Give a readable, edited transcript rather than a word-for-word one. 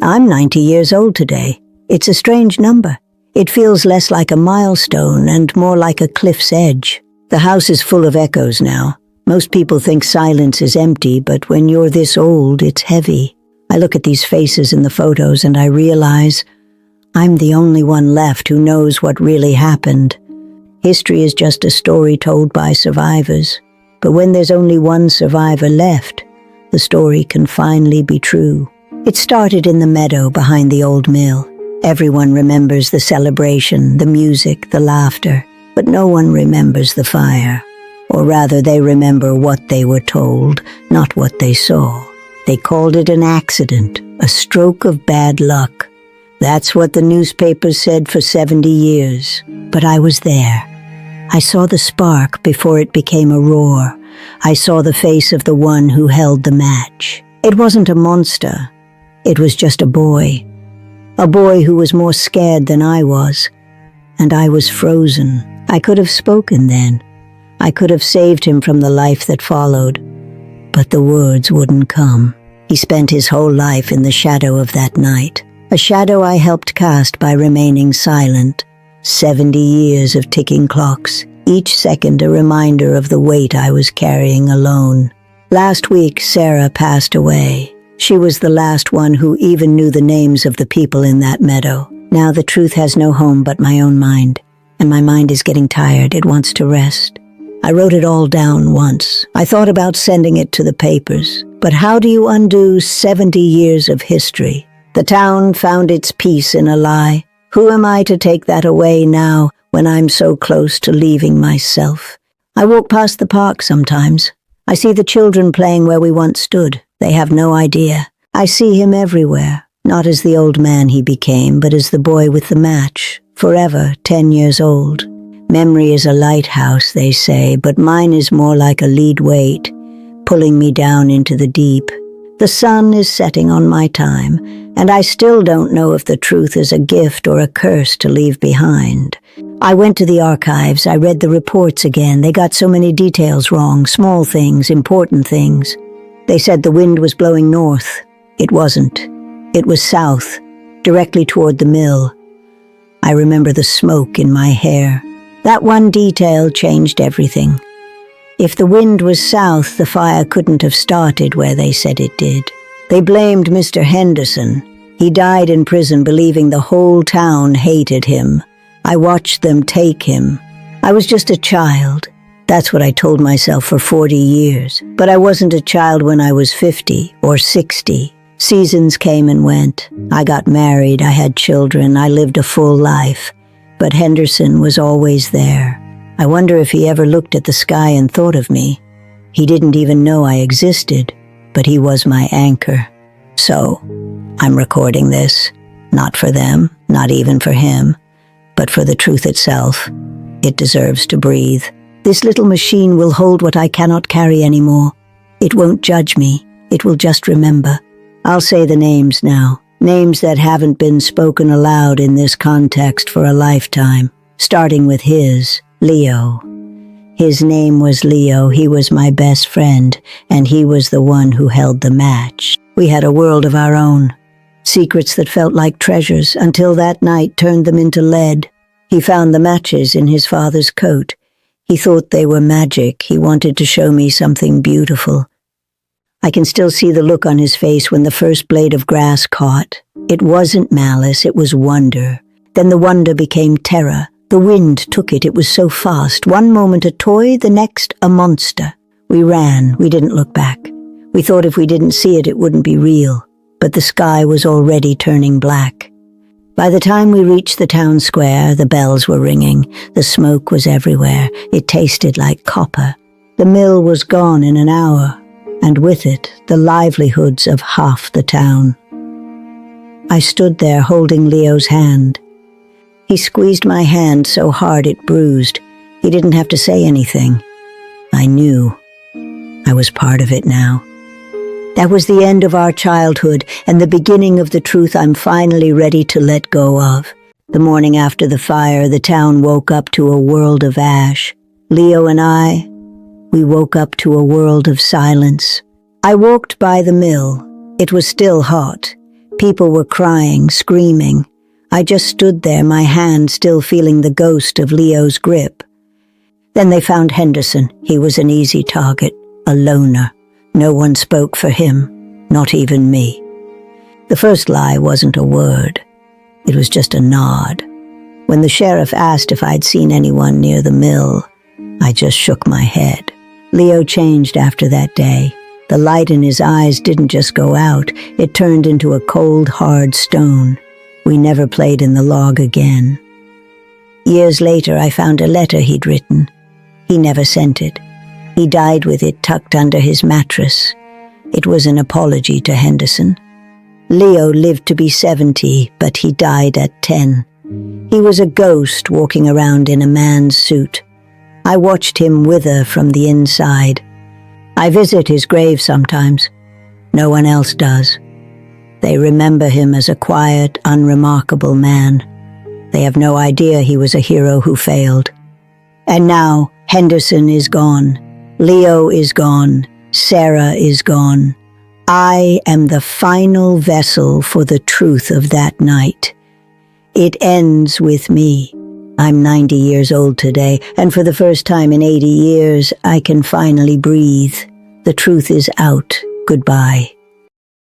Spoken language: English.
I'm 90 years old today. It's a strange number. It feels less like a milestone and more like a cliff's edge. The house is full of echoes now. Most people think silence is empty, but when you're this old, it's heavy. I look at these faces in the photos and I realize I'm the only one left who knows what really happened. History is just a story told by survivors. But when there's only one survivor left, the story can finally be true. It started in the meadow behind the old mill. Everyone remembers the celebration, the music, the laughter, but no one remembers the fire. Or rather, they remember what they were told, not what they saw. They called it an accident, a stroke of bad luck. That's what the newspapers said for 70 years. But I was there. I saw the spark before it became a roar. I saw the face of the one who held the match. It wasn't a monster. It was just a boy. A boy who was more scared than I was. And I was frozen. I could have spoken then. I could have saved him from the life that followed. But the words wouldn't come. He spent his whole life in the shadow of that night. A shadow I helped cast by remaining silent. 70 years of ticking clocks, each second a reminder of the weight I was carrying alone. Last week, Sarah passed away. She was the last one who even knew the names of the people in that meadow. Now the truth has no home but my own mind, and my mind is getting tired. It wants to rest. I wrote it all down once. I thought about sending it to the papers. But how do you undo 70 years of history? The town found its peace in a lie. Who am I to take that away now when I'm so close to leaving myself? I walk past the park sometimes. I see the children playing where we once stood. They have no idea. I see him everywhere, not as the old man he became, but as the boy with the match, forever 10 years old. Memory is a lighthouse, they say, but mine is more like a lead weight, pulling me down into the deep. The sun is setting on my time, and I still don't know if the truth is a gift or a curse to leave behind. I went to the archives. I read the reports again. They got so many details wrong, small things, important things. They said the wind was blowing north. It wasn't. It was south, directly toward the mill. I remember the smoke in my hair. That one detail changed everything. If the wind was south, the fire couldn't have started where they said it did. They blamed Mr. Henderson. He died in prison believing the whole town hated him. I watched them take him. I was just a child. That's what I told myself for 40 years. But I wasn't a child when I was 50 or 60. Seasons came and went. I got married, I had children, I lived a full life. But Henderson was always there. I wonder if he ever looked at the sky and thought of me. He didn't even know I existed, but he was my anchor. So, I'm recording this, not for them, not even for him, but for the truth itself. It deserves to breathe. This little machine will hold what I cannot carry anymore. It won't judge me. It will just remember. I'll say the names now. Names that haven't been spoken aloud in this context for a lifetime. Starting with his, Leo. His name was Leo. He was my best friend, and he was the one who held the match. We had a world of our own. Secrets that felt like treasures until that night turned them into lead. He found the matches in his father's coat. He thought they were magic. He wanted to show me something beautiful. I can still see the look on his face when the first blade of grass caught. It wasn't malice, it was wonder. Then the wonder became terror. The wind took it. It was so fast. One moment a toy, the next a monster. We ran. We didn't look back. We thought if we didn't see it, it wouldn't be real. But the sky was already turning black. By the time we reached the town square, the bells were ringing. The smoke was everywhere. It tasted like copper. The mill was gone in an hour, and with it, the livelihoods of half the town. I stood there holding Leo's hand. He squeezed my hand so hard it bruised. He didn't have to say anything. I knew. I was part of it now. That was the end of our childhood and the beginning of the truth I'm finally ready to let go of. The morning after the fire, the town woke up to a world of ash. Leo and I, we woke up to a world of silence. I walked by the mill. It was still hot. People were crying, screaming. I just stood there, my hand still feeling the ghost of Leo's grip. Then they found Henderson. He was an easy target, a loner. No one spoke for him, not even me. The first lie wasn't a word. It was just a nod. When the sheriff asked if I'd seen anyone near the mill, I just shook my head. Leo changed after that day. The light in his eyes didn't just go out, it turned into a cold, hard stone. We never played in the log again. Years later, I found a letter he'd written. He never sent it. He died with it tucked under his mattress. It was an apology to Henderson. Leo lived to be 70, but he died at 10. He was a ghost walking around in a man's suit. I watched him wither from the inside. I visit his grave sometimes. No one else does. They remember him as a quiet, unremarkable man. They have no idea he was a hero who failed. And now, Henderson is gone. Leo is gone. Sarah is gone. I am the final vessel for the truth of that night. It ends with me. I'm 90 years old today, and for the first time in 80 years, I can finally breathe. The truth is out. Goodbye.